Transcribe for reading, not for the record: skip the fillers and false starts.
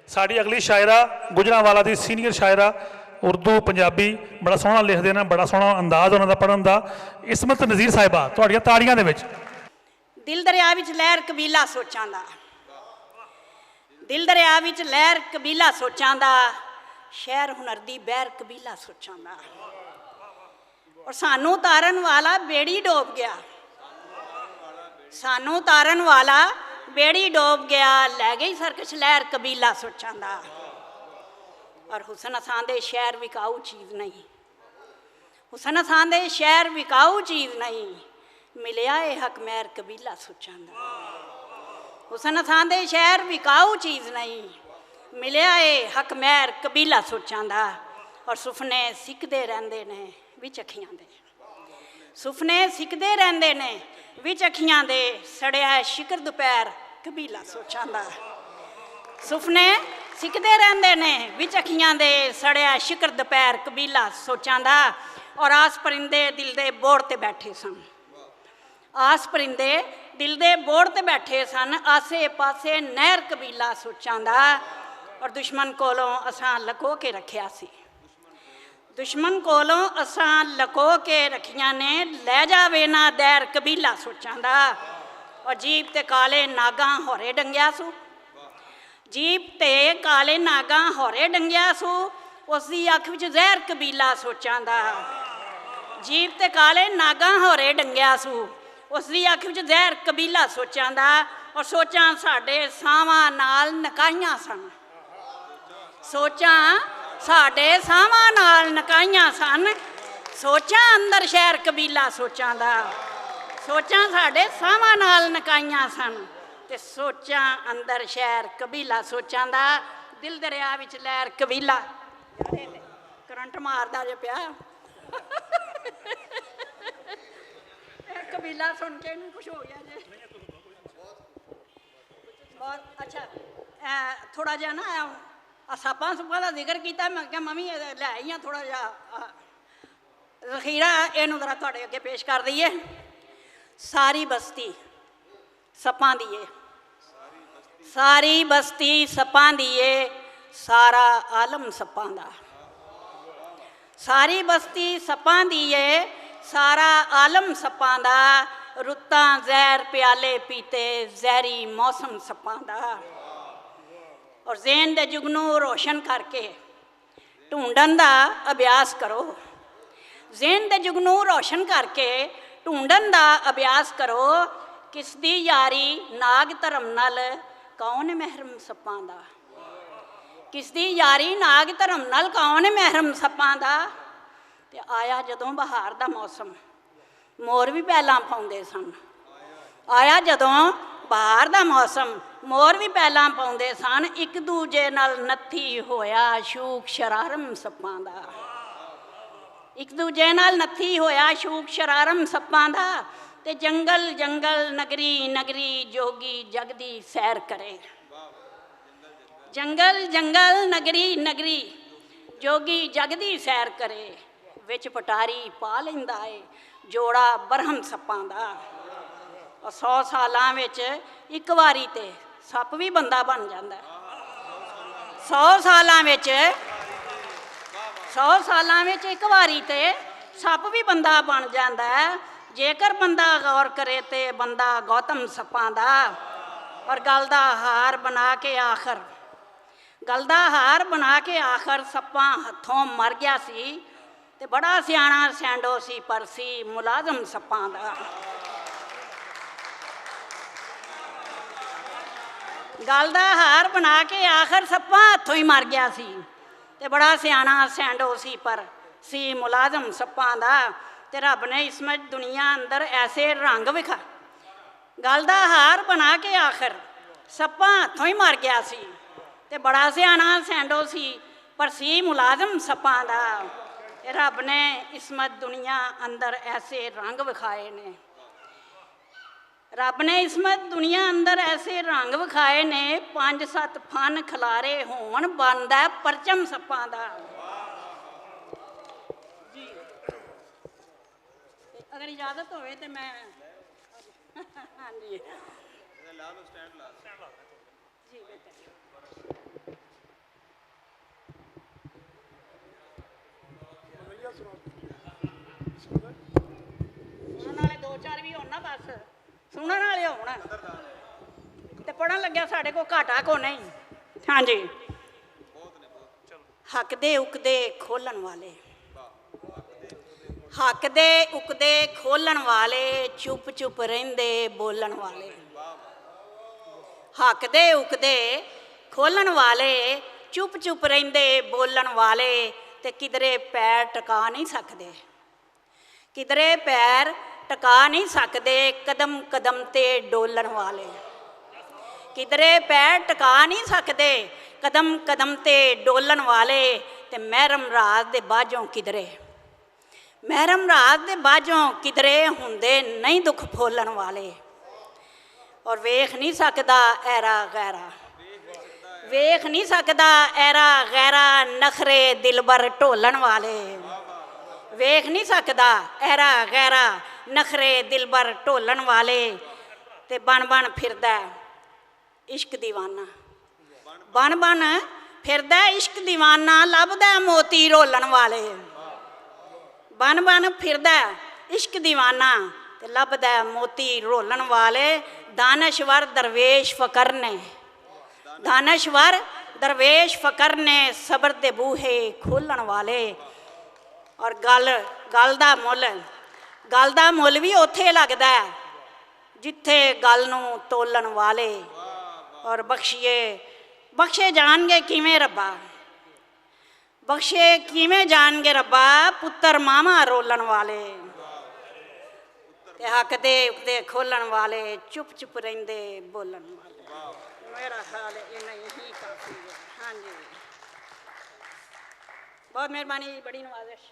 साड़ी अगली शायरा गुजरांवाला दी सीनियर शायरा उर्दू पंजाबी बड़ा सोहना लिखते हैं, बड़ा सोहना अंदाज उन्होंने पढ़न का। इसमत नज़ीर साहिबा तुहाड़ियां ताड़ियां दे विच। दिल दरिया विच लहर कबीला सोचां दा, दिल दरिया विच लहर कबीला सोचां दा, शहर हुनर दी बहर कबीला सोचां दा। और सानू तारन वाला बेड़ी डोब गया, सानू तारन वाला बेड़ी डोब गया, लै गई सरकश लहर कबीला सोचां दा। और हुसन असां दे शहर विकाऊ चीज़ नहीं, हुसन असां दे शहर विकाऊ चीज़ नहीं, मिलिया ए हक महर कबीला सोचां दा। हुसन असां दे शहर विकाऊ चीज़ नहीं, मिलिया ए हक महर कबीला सोचां दा। और सुफने सिकदे रहिंदे ने विच अखियां दे, सुफने सिकदे रहिंदे ने विच अखियां दे, सड़िया है शिकर दोपहर कबीला सोचां दा। सुफने सिकदे रहिंदे ने विच अखियां दे, सड़िया शिकर दोपहर कबीला सोचां दा। और आस परिंदे दिल दे बोड़ ते बैठे सन, आस परिंदे दिल दे बोड़ ते बैठे सन, आसे पासे नहर कबीला सोचां दा। और दुश्मन कोलों असां लको के रखिया सी, दुश्मन कोलों असां लको के रखियां ने, लै जावे ना दैर कबीला सोचां दा। और जीप ते काले नागां होरे डंगिया सू, जीप ते काले नागां होरे डंगिया सू, उसदी अख विच जहर कबीला सोचां दा। जीप ते काले नागां होरे डंगिया सू, उसदी अख विच जहर कबीला सोचां दा। और सोचां साडे सावां नाल नकाइयां सन, सोचां साडे सावां नाल नकाइयां सन, सोचां अंदर शहर कबीला सोचां दा। सोचां साडे सावां नाल नकाइयां सन, ते सोचां अंदर शहर कबीला सोचां दा। दिल दरिया विच लहर कबीला, करंट मारदा जे पिया कबीला सुन के इन्हूं कुछ हो गया जे। बहुत अच्छा, थोड़ा जिहा ना सप्पां सुप्पां का जिक्र किया, मैं क्या मम्मी लै आई हाँ थोड़ा जिहा जखीरा, इनू जरा तुहाडे अगे पेश कर दईए। सारी बस्ती सप्पां दी ए, सारी बस्ती सप्पां दी ए, सारा आलम सप्पां दा। सारी बस्ती सप्पां दी ए, सारा आलम सप्पां दा, रुत्तां जहर प्याले पीते, जहरी मौसम सप्पां दा। और ज़हन दे जुगनू रोशन करके ढूंढन का अभ्यास करो, ज़हन दे जुगनू रोशन करके ढूंढन का अभ्यास करो, किसदी यारी नाग धर्म नाल कौन महरम सप्पां दा। किसदी यारी नाग धर्म नाल कौन महरम सप्पां दा। ते आया जदों बहार दा मौसम, मोर भी पैलां पाउंदे सन, आया जदों बहार दा मौसम, मोर भी पैलां पाउंदे सन, एक दूजे नाल नत्थी होया शूक शरारम सप्पां दा। एक दूजे नाल नत्थी होया शूक शरारम सप्पां दा। ते जंगल जंगल नगरी नगरी जोगी जगदी सैर करे, जंगल जंगल नगरी नगरी जोगी जगदी सैर करे, विच पटारी पा लैंदा ए जोड़ा बरहम सप्पां दा। और 100 सालां विच एक वारी ते सप भी बंदा बन जाता, 100 सालां विच 100 सालां विच एक वारी ते सप भी बंदा बन जाता है, जेकर बंदा गौर करे ते बंदा गौतम सप्पां दा। और गल दा हार बना के आखर, गल दा हार बना के आखर सप्पां हथों मर गया सी, ते बड़ा सियाणा सैंडो सी पर सी मुलाजम सप्पां दा। गल दा हार बना के आखर सप्पां हथों ही मर गया सी, ते बड़ा सियाणा सैंडो सी पर सी मुलाजम सप्पां दा। ते रब ने इसमें दुनिया अंदर ऐसे रंग विखा, गल दा हार बना के आखर सप्पां हथों ही मर गया सी, ते बड़ा सियाणा सैंडो सी पर सी मुलाजम सप्पां दा। रब ने इसमत दुनिया अंदर ऐसे रंग विखाए ने, रब ने इसमत दुनिया अंदर ऐसे रंग विखाए ने, 5-7 फन खलारे होन बनदा परचम सप्पां दा। अगर इजाजत होवे तो मैं हाँ जी जी बेटा ਸੁਣਨ ਵਾਲੇ ਹੋਣ ਤੇ ਪੜਨ ਲੱਗਿਆ ਸਾਡੇ ਕੋਲ ਘਾਟਾ ਕੋ ਨਹੀਂ। ਹਾਂਜੀ, ਹੱਕ ਦੇ ਉਕਦੇ ਖੋਲਣ ਵਾਲੇ, ਹੱਕ ਦੇ ਉਕਦੇ ਖੋਲਣ ਵਾਲੇ, ਚੁੱਪ ਚੁੱਪ ਰਹਿੰਦੇ ਬੋਲਣ ਵਾਲੇ। ਹੱਕ ਦੇ ਉਕਦੇ ਖੋਲਣ ਵਾਲੇ, ਚੁੱਪ ਚੁੱਪ ਰਹਿੰਦੇ ਬੋਲਣ ਵਾਲੇ, ਤੇ ਕਿਧਰੇ ਪੈਰ ਟਿਕਾ ਨਹੀਂ ਸਕਦੇ, ਕਿਧਰੇ ਪੈਰ ਟਿਕਾ ਨਹੀਂ ਸਕਦੇ, ਕਦਮ ਕਦਮ ਤੇ ਡੋਲਣ ਵਾਲੇ। ਕਿਧਰੇ ਪੈਰ ਟਿਕਾ ਨਹੀਂ ਸਕਦੇ, ਕਦਮ ਕਦਮ ਤੇ ਡੋਲਣ ਵਾਲੇ, ਤੇ ਮਹਿਰਮ ਰਾਤ ਦੇ ਬਾਝੋਂ ਕਿਧਰੇ, ਮਹਿਰਮ ਰਾਤ ਦੇ ਬਾਝੋਂ ਕਿਧਰੇ ਹੁੰਦੇ ਨਹੀਂ ਦੁੱਖ ਫੋਲਣ ਵਾਲੇ। ਔਰ ਵੇਖ ਨਹੀਂ ਸਕਦਾ ਐਰਾ ਗੈਰਾ, ਵੇਖ ਨਹੀਂ ਸਕਦਾ ਐਰਾ ਗੈਰਾ, ਨਖਰੇ ਦਿਲਬਰ ਢੋਲਣ ਵਾਲੇ। ਵੇਖ ਨਹੀਂ ਸਕਦਾ ਐਰਾ ਗੈਰਾ, ਨਖਰੇ ਦਿਲਬਰ ਢੋਲਣ ਵਾਲੇ, ਤੇ ਬਣ ਬਣ ਫਿਰਦਾ ਇਸ਼ਕ ਦੀਵਾਨਾ, ਬਣ ਬਣ ਫਿਰਦਾ ਇਸ਼ਕ ਦੀਵਾਨਾ, ਲੱਭਦਾ ਮੋਤੀ ਰੋਲਣ ਵਾਲੇ। ਬਣ ਬਣ ਫਿਰਦਾ ਇਸ਼ਕ ਦੀਵਾਨਾ, ਤੇ ਲੱਭਦਾ ਮੋਤੀ ਰੋਲਣ ਵਾਲੇ। ਦਾਨਸ਼ਵਰ ਦਰਵੇਸ਼ ਫਕਰ ਨੇ, ਦਾਨਸ਼ਵਰ ਦਰਵੇਸ਼ ਫਕਰ ਨੇ, ਸਬਰ ਦੇ ਬੂਹੇ ਖੋਲਣ ਵਾਲੇ। ਔਰ ਗੱਲ ਦਾ ਮੁੱਲ ਵੀ ਉੱਥੇ ਲੱਗਦਾ ਜਿੱਥੇ ਗੱਲ ਨੂੰ ਤੋਲਣ ਵਾਲੇ। ਔਰ ਬਖਸ਼ੇ ਜਾਣਗੇ ਕਿਵੇਂ ਰੱਬਾ, ਬਖਸ਼ੇ ਕਿਵੇਂ ਜਾਣਗੇ ਰੱਬਾ, ਪੁੱਤਰ ਮਾਵਾਂ ਰੋਲਣ ਵਾਲੇ, ਤੇ ਹੱਕ ਦੇ ਖੋਲਣ ਵਾਲੇ, ਚੁੱਪ ਚੁੱਪ ਰਹਿੰਦੇ ਬੋਲਣ ਵਾਲੇ। ਮੇਰਾ ਖਿਆਲ ਇੰਨਾ ਹੀ ਕਾਫੀ ਹੈ। ਹਾਂਜੀ, ਬਹੁਤ ਮਿਹਰਬਾਨੀ ਜੀ, ਬੜੀ ਨਵਾਜ਼ਿਸ਼।